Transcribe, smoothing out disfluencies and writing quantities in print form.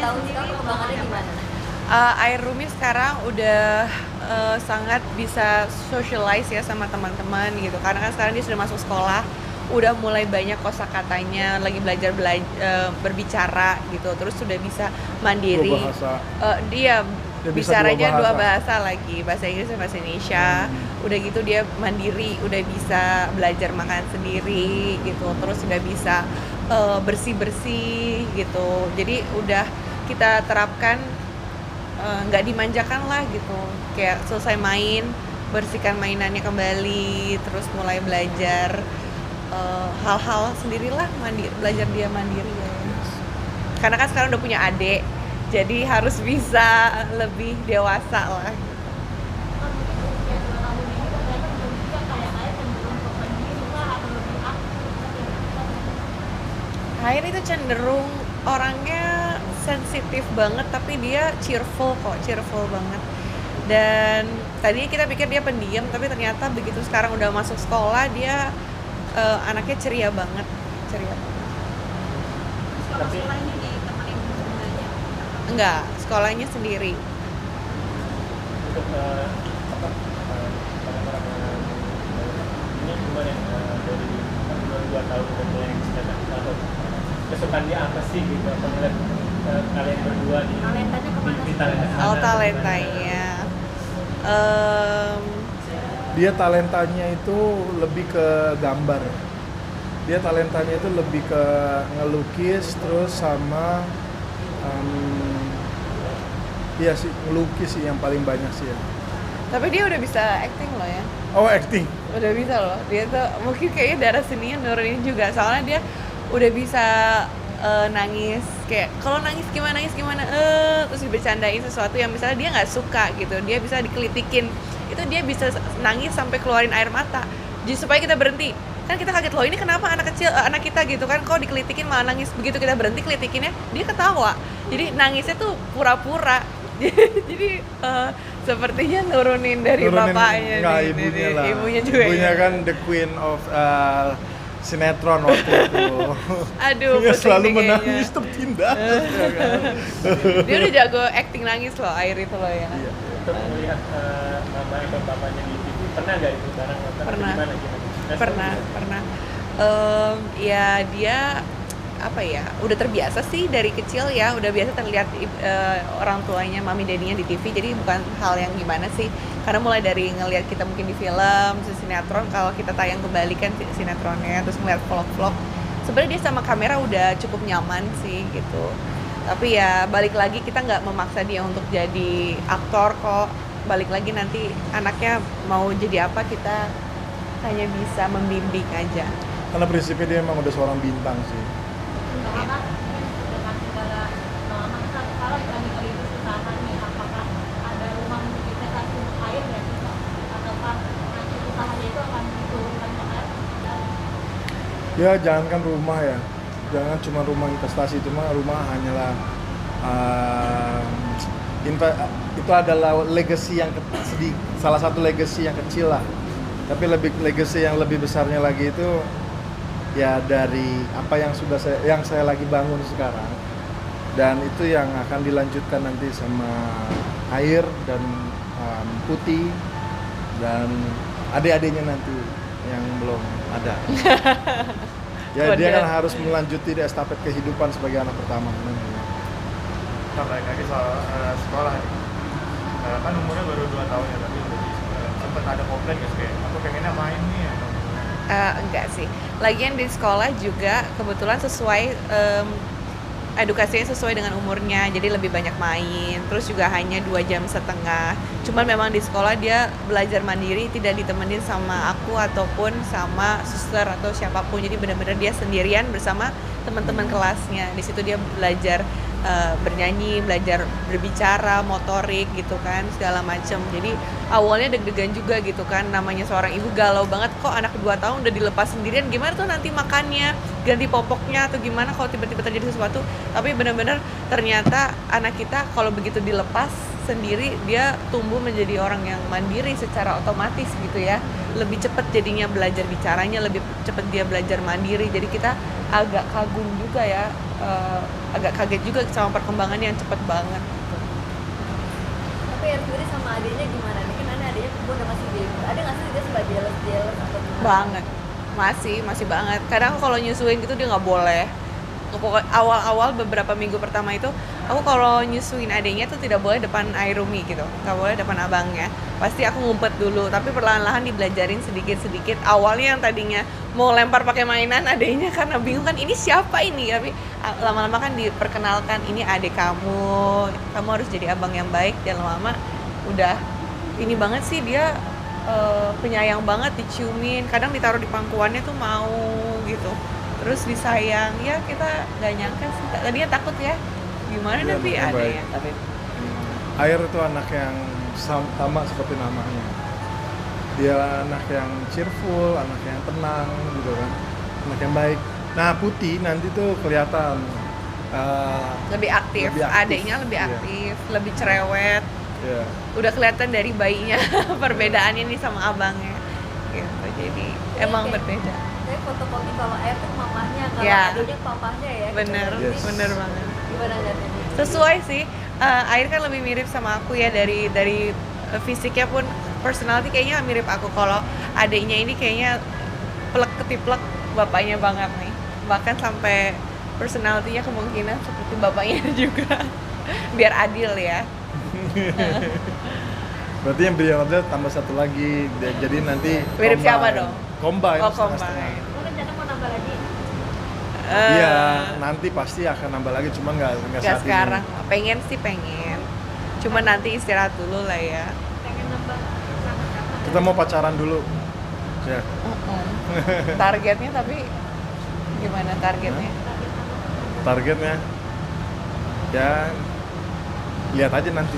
tahun sekarang perkembangannya gimana? Air Rumi sekarang udah sangat bisa socialize ya sama teman-teman gitu, karena kan sekarang dia sudah masuk sekolah, udah mulai banyak kosakatanya, lagi belajar berbicara gitu, terus sudah bisa mandiri. Dua bahasa. Dia Dia bisa bicaranya dua dua bahasa. bahasa lagi, bahasa Inggris dan bahasa Indonesia. Udah gitu dia mandiri, udah bisa belajar makan sendiri gitu, terus udah bisa bersih-bersih gitu. Jadi udah kita terapkan, nggak dimanjakan lah gitu, kayak selesai main bersihkan mainannya kembali, terus mulai belajar hal-hal sendirilah, belajar dia mandiri ya. Karena kan sekarang udah punya adik, jadi harus bisa lebih dewasa lah. Air itu cenderung orangnya sensitif banget, tapi dia cheerful banget. Dan tadinya kita pikir dia pendiam, tapi ternyata begitu sekarang udah masuk sekolah dia anaknya ceria banget. Tapi sekolahnya ditemenin bundanya? Enggak, sekolahnya sendiri. Untuk orang-orang ini gimana dari 2 tahun udah yang atau kesukaan dia apa sih gitu, apa ngeliat kalian berdua di Talentanya kemana sih? Talentanya Dia talentanya itu lebih ke gambar. Dia talentanya itu lebih ke ngelukis, terus sama iya sih, ngelukis sih yang paling banyak sih ya. tapi dia udah bisa acting loh ya. Oh, acting. Udah bisa loh. Dia tuh mungkin kayaknya darah seninya nurunin juga. Soalnya dia udah bisa nangis, kayak kalau nangis gimana terus dibercandain sesuatu yang misalnya dia nggak suka gitu, dia bisa dikelitikin, itu dia bisa nangis sampai keluarin air mata just supaya kita berhenti. Kan kita kaget, loh ini kenapa anak kecil, anak kita gitu kan kok dikelitikin malah nangis. Begitu kita berhenti kelitikinnya dia ketawa, jadi nangisnya tuh pura-pura. Jadi sepertinya nurunin dari bapaknya nggak, nih, ibunya dari lah. ibunya juga Ibunya ya. kan the queen of sinetron waktu itu. Aduh, Dia pusing selalu nih kayaknya. menangis tertindas. Ya kan? Dia udah jago acting nangis loh, Air itu loh ya. Iya. untuk melihat mama atau bapaknya di TV, pernah nggak itu barang nonton? Pernah. Gimana? Pernah. Ya dia apa ya, udah terbiasa sih dari kecil ya, udah biasa terlihat orang tuanya, mami dadinya di TV, jadi bukan hal yang gimana sih, karena mulai dari ngelihat kita mungkin di film, sinetron, kalau kita tayang kembali kan sinetronnya, terus ngeliat vlog-vlog, sebenarnya dia sama kamera udah cukup nyaman sih gitu. Tapi ya balik lagi, kita nggak memaksa dia untuk jadi aktor kok, balik lagi nanti anaknya mau jadi apa, kita hanya bisa membimbing aja. Karena prinsipnya dia memang udah seorang bintang sih. Dengan segala pengalaman sekarang lagi itu usaha nih, apakah ada rumah untuk investasi untuk air nggak sih Pak? Ataukah nanti usahanya itu akan diturunkan ke air? Ya jangankan rumah ya, jangan cuma rumah investasi, itu mah rumah hanyalah itu adalah legacy yang salah satu legacy yang kecil lah. Tapi lebih legacy yang lebih besarnya lagi itu ya dari apa yang saya lagi bangun sekarang, dan itu yang akan dilanjutkan nanti sama Air dan Putih dan adik-adiknya nanti yang belum ada. Ya dia kan harus melanjuti estafet kehidupan sebagai anak pertama nanti. Nah, balik lagi soal sekolah nih. Kan umurnya baru 2 tahun ya, tapi udah di sekolah. Sempet ada komplain guys, kayak aku pengennya main nih atau Enggak sih. Lagian di sekolah juga kebetulan sesuai edukasinya sesuai dengan umurnya, jadi lebih banyak main. Terus juga hanya 2,5 jam. Cuman memang di sekolah dia belajar mandiri, tidak ditemenin sama aku ataupun sama suster atau siapapun. Jadi benar-benar dia sendirian bersama teman-teman kelasnya. Di situ dia belajar bernyanyi, belajar berbicara, motorik gitu kan, segala macam. Jadi awalnya deg-degan juga gitu kan, namanya seorang ibu galau banget, kok anak 2 tahun udah dilepas sendirian, gimana tuh nanti makannya, ganti popoknya atau gimana kalau tiba-tiba terjadi sesuatu. Tapi benar-benar ternyata anak kita kalau begitu dilepas sendiri, dia tumbuh menjadi orang yang mandiri secara otomatis gitu ya, lebih cepat jadinya belajar bicaranya, lebih cepat dia belajar mandiri. Jadi kita agak kagum juga ya, agak kaget juga sama perkembangannya yang cepet banget. Tapi Air sendiri sama adiknya gimana nih? Kan adiknya udah masih gamer. Ada nggak sih dia suka jealous atau gimana? Banget, masih banget. Kadang kalau nyusuin gitu dia nggak boleh. Pokoknya awal-awal beberapa minggu pertama itu aku kalau nyusuin adiknya tuh tidak boleh depan Airumi gitu, nggak boleh depan abangnya. Pasti aku ngumpet dulu, tapi perlahan-lahan dibelajarin sedikit-sedikit. Awalnya yang tadinya mau lempar pakai mainan adiknya karena bingung kan ini siapa ini, tapi lama-lama kan diperkenalkan ini adik kamu harus jadi abang yang baik, dan lama-lama udah ini banget sih dia, penyayang banget, diciumin, kadang ditaruh di pangkuannya tuh mau gitu, terus disayang. Ya kita nggak nyangka sih, tadinya takut ya gimana Iya, tapi anaknya ada baik. ya, tapi Air itu anak yang sama seperti namanya. Dia anak yang cheerful, anak yang tenang gitu kan, anak yang baik. Nah Putih nanti tuh kelihatan lebih aktif, Lebih aktif, adiknya lebih iya. aktif, lebih cerewet, ya. udah kelihatan dari bayinya perbedaannya nih sama abangnya gitu, jadi emang Oke. berbeda. Saya fotokopi kalau Air tuh mamahnya, kalau Ya. adiknya papahnya ya. Bener, Yes. bener banget. Gimana liatnya? Sesuai sih, Air kan lebih mirip sama aku ya, dari fisiknya pun, personality kayaknya mirip aku. Kalau adiknya ini kayaknya plek ketiplek bapaknya banget nih, bahkan sampai personality-nya kemungkinan seperti bapaknya juga. Biar adil ya. Berarti yang beliau ada tambah satu lagi, jadi nanti Mirip siapa combine. dong? Combine, Oh, setengah-setengah. combine. Lo rencana mau nambah lagi? Iya, nanti pasti akan nambah lagi, cuman nggak Gak saat sekarang, ini. pengen sih pengen. Cuma nanti istirahat dulu lah ya. Pengen nambah sama siapa? Kita mau pacaran dulu. Ya. Targetnya tapi gimana targetnya? Targetnya ya lihat aja nanti.